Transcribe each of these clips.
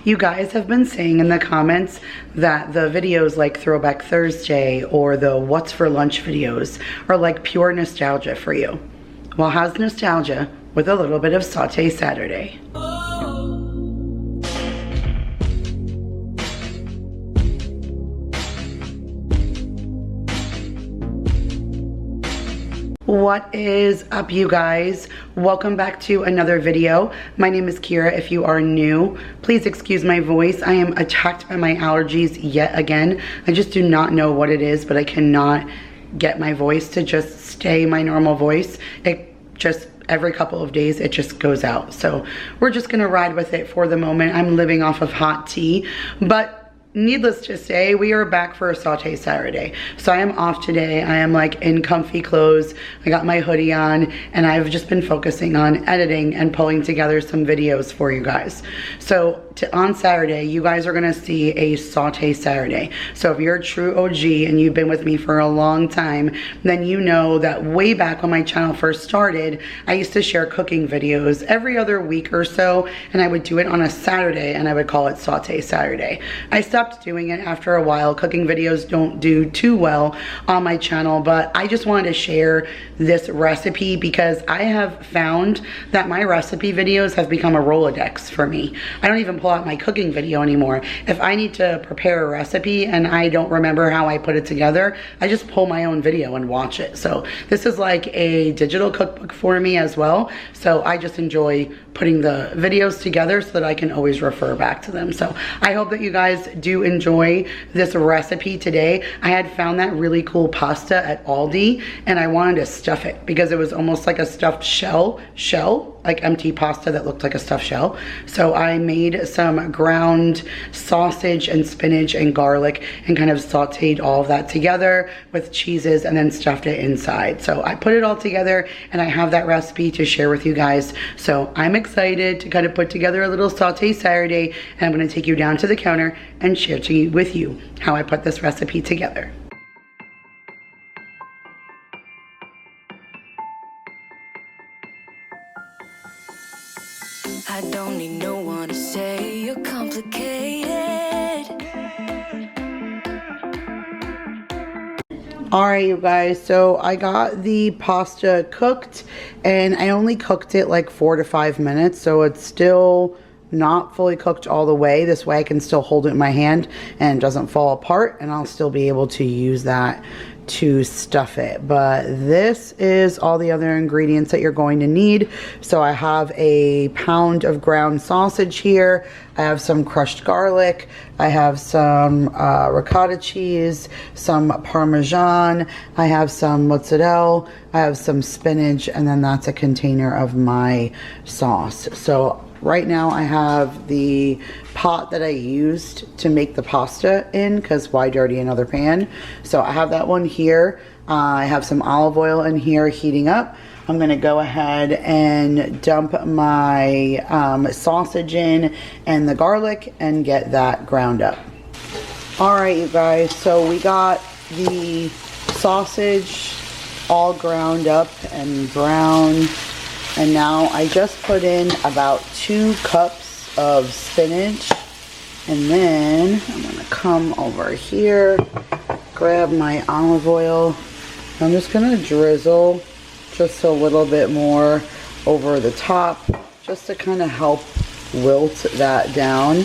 You guys have been saying in the comments that the videos like Throwback Thursday or the What's for Lunch videos are like pure nostalgia for you. Well, how's nostalgia with a little bit of Sauté Saturday? What is up, you guys? Welcome back to another video. My name is Kira. If you are new, please excuse my voice. I am attacked by my allergies yet again. I just do not know what it is, but I cannot get my voice to just stay my normal voice. It just, every couple of days, it just goes out. So we're just gonna ride with it for the moment. I'm living off of hot tea, but needless to say, we are back for a Sauté Saturday. So I am off today. I am like in comfy clothes. I got my hoodie on and I've just been focusing on editing and pulling together some videos for you guys. So on Saturday, you guys are gonna see a Sauté Saturday. So if you're a true OG and you've been with me for a long time, then you know that way back when my channel first started, I used to share cooking videos every other week or so, and I would do it on a Saturday and I would call it Sauté Saturday. I stopped doing it after a while. Cooking videos don't do too well on my channel, but I just wanted to share this recipe because I have found that my recipe videos have become a Rolodex for me. I don't even pull out my cooking video anymore. If I need to prepare a recipe and I don't remember how I put it together, I just pull my own video and watch it. So this is like a digital cookbook for me as well. So I just enjoy putting the videos together so that I can always refer back to them. So I hope that you guys do enjoy this recipe today. I had found that really cool pasta at Aldi and I wanted to stuff it because it was almost like a stuffed shell, like empty pasta that looked like a stuffed shell. So I made some ground sausage and spinach and garlic and kind of sauteed all of that together with cheeses and then stuffed it inside. So I put it all together and I have that recipe to share with you guys. So I'm excited to kind of put together a little Sauté Saturday, and I'm gonna take you down to the counter and share with you how I put this recipe together. I don't need no one to say you're complicated. Alright, you guys, so I got the pasta cooked and I only cooked it like 4 to 5 minutes, so it's still not fully cooked all the way. This way I can still hold it in my hand and it doesn't fall apart, and I'll still be able to use that to stuff it. But this is all the other ingredients that you're going to need. So I have a pound of ground sausage here. I have some crushed garlic. I have some ricotta cheese, some Parmesan. I have some mozzarella. I have some spinach, and then that's a container of my sauce. So right now I have the pot that I used to make the pasta in, because why dirty another pan? So I have that one here. I have some olive oil in here heating up. I'm gonna go ahead and dump my sausage in and the garlic and get that ground up. All right, you guys, so we got the sausage all ground up and brown. And now I just put in about 2 cups of spinach. And then I'm gonna come over here, grab my olive oil. I'm just gonna drizzle just a little bit more over the top, just to kind of help wilt that down.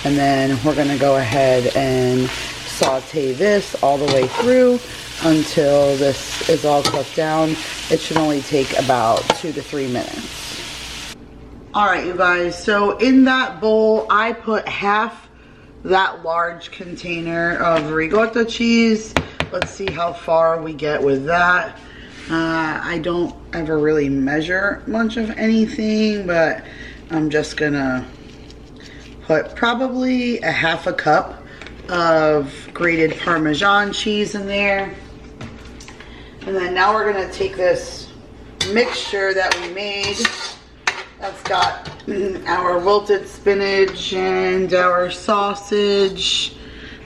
And then we're gonna go ahead and saute this all the way through until this is all cooked down. It should only take about 2 to 3 minutes. All right, you guys, so in that bowl, I put half that large container of ricotta cheese. Let's see how far we get with that. I don't ever really measure much of anything, but I'm just gonna put probably a half a cup of grated Parmesan cheese in there. And then now we're gonna take this mixture that we made that's got our wilted spinach and our sausage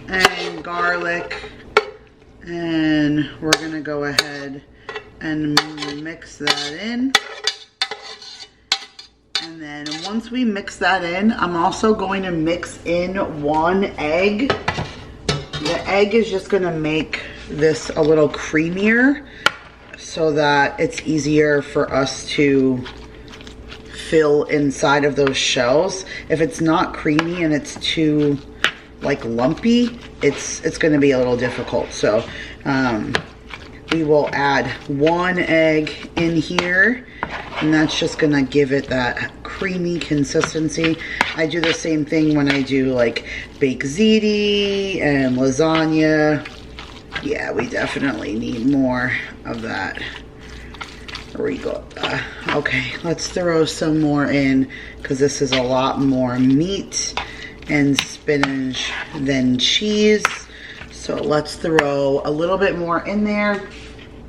and garlic, and we're gonna go ahead and mix that in. And then once we mix that in, I'm also going to mix in 1 egg. The egg is just gonna make this a little creamier so that it's easier for us to fill inside of those shells. If it's not creamy and it's too like lumpy, it's gonna be a little difficult. So we will add 1 egg in here, and that's just gonna give it that creamy consistency. I do the same thing when I do like baked ziti and lasagna. Yeah, we definitely need more of that ricotta. Okay, let's throw some more in because this is a lot more meat and spinach than cheese. So let's throw a little bit more in there.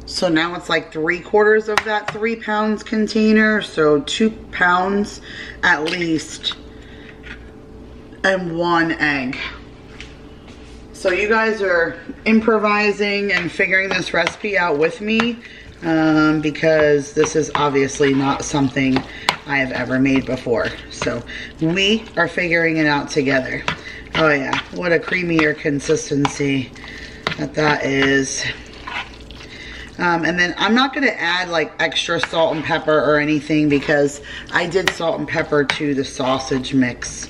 So now it's like 3/4 of that 3 pounds container. So 2 pounds at least, and 1 egg. So you guys are improvising and figuring this recipe out with me because this is obviously not something I have ever made before. So we are figuring it out together. Oh yeah, what a creamier consistency that is. And then I'm not going to add like extra salt and pepper or anything because I did salt and pepper to the sausage mix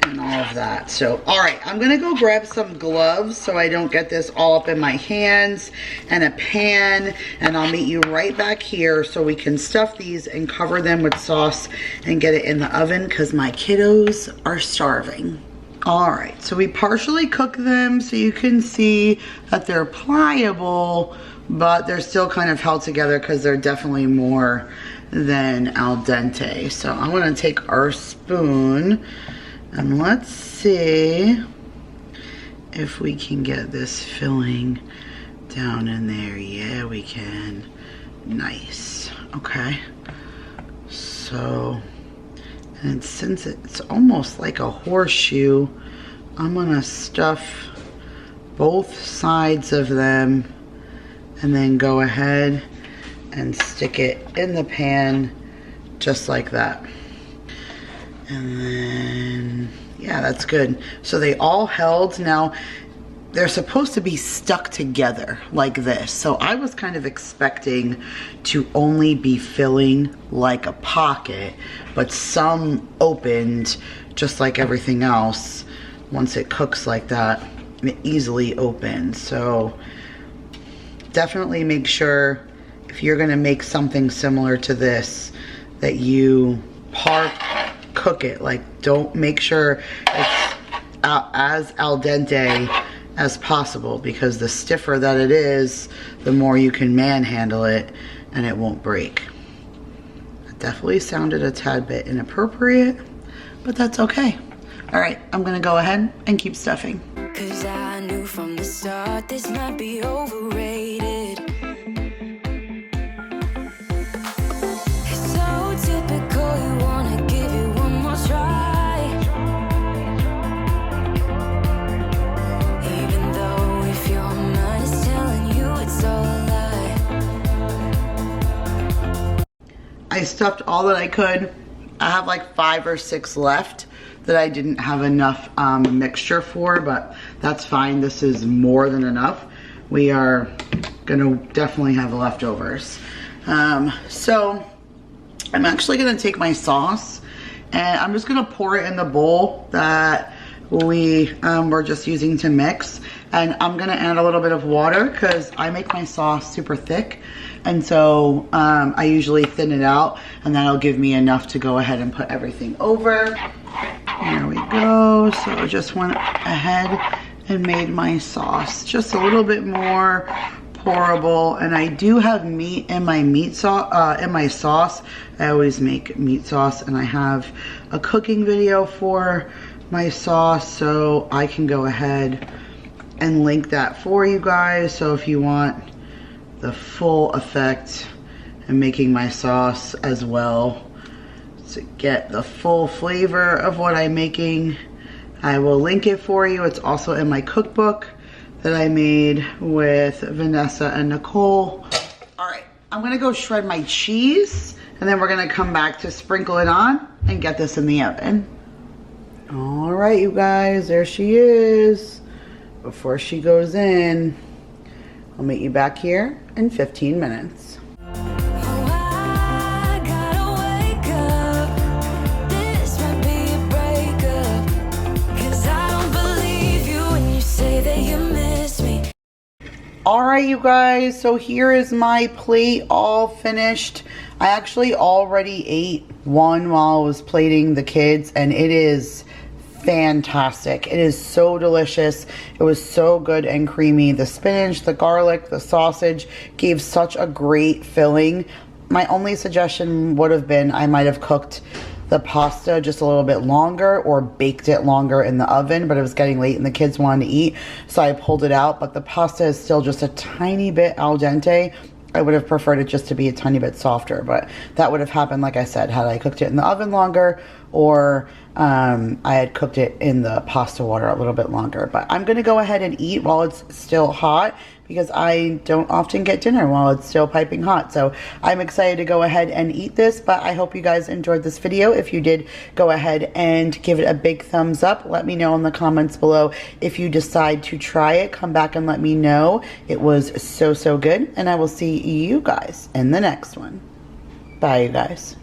and all of that. So, all right, I'm going to go grab some gloves so I don't get this all up in my hands, and a pan, and I'll meet you right back here so we can stuff these and cover them with sauce and get it in the oven because my kiddos are starving. All right, so we partially cook them so you can see that they're pliable, but they're still kind of held together because they're definitely more than al dente. So I want to take our spoon and let's see if we can get this filling down in there. Yeah, we can. Nice. Okay. So, and since it's almost like a horseshoe, I'm gonna stuff both sides of them and then go ahead and stick it in the pan just like that. And then, yeah, that's good. So they all held. Now, they're supposed to be stuck together like this. So I was kind of expecting to only be filling like a pocket, but some opened just like everything else. Once it cooks like that, it easily opens. So definitely make sure if you're gonna make something similar to this that you cook it. Like, don't make sure it's as al dente as possible, because the stiffer that it is, the more you can manhandle it and it won't break. It definitely sounded a tad bit inappropriate, but that's okay. All right, I'm gonna go ahead and keep stuffing. 'Cause I knew from the start this might be overrated. It's so typical, you wanna give it one more try. Even though if your mind is telling you it's all a lie. I stuffed all that I could. I have like 5 or 6 left that I didn't have enough mixture for, but that's fine. This is more than enough. We are gonna definitely have leftovers. So I'm actually gonna take my sauce and I'm just gonna pour it in the bowl that we were just using to mix. And I'm gonna add a little bit of water because I make my sauce super thick. And so I usually thin it out, and that'll give me enough to go ahead and put everything over. There we go. So I just went ahead and made my sauce just a little bit more pourable. And I do have meat in my sauce. I always make meat sauce, and I have a cooking video for my sauce, so I can go ahead and link that for you guys. So if you want the full effect and making my sauce as well to get the full flavor of what I'm making, I will link it for you. It's also in my cookbook that I made with Vanessa and Nicole. All right, I'm gonna go shred my cheese, And then we're gonna come back to sprinkle it on and get this in the oven. All right, you guys, there she is. Before she goes in, I'll meet you back here in 15 minutes. Oh, I gotta wake up. This might be a breakup. 'Cause I don't believe you when you say that you miss me. All right, you guys, so here is my plate all finished. I actually already ate one while I was plating the kids, and it is fantastic. It is so delicious. It was so good and creamy. The spinach, the garlic, the sausage gave such a great filling. My only suggestion would have been I might have cooked the pasta just a little bit longer or baked it longer in the oven, but it was getting late and the kids wanted to eat, so I pulled it out. But the pasta is still just a tiny bit al dente. I would have preferred it just to be a tiny bit softer, but that would have happened, like I said, had I cooked it in the oven longer, or I had cooked it in the pasta water a little bit longer. But I'm going to go ahead and eat while it's still hot, because I don't often get dinner while it's still piping hot. So I'm excited to go ahead and eat this, but I hope you guys enjoyed this video. If you did, go ahead and give it a big thumbs up. Let me know in the comments below if you decide to try it. Come back and let me know. It was so good, and I will see you guys in the next one. Bye, you guys.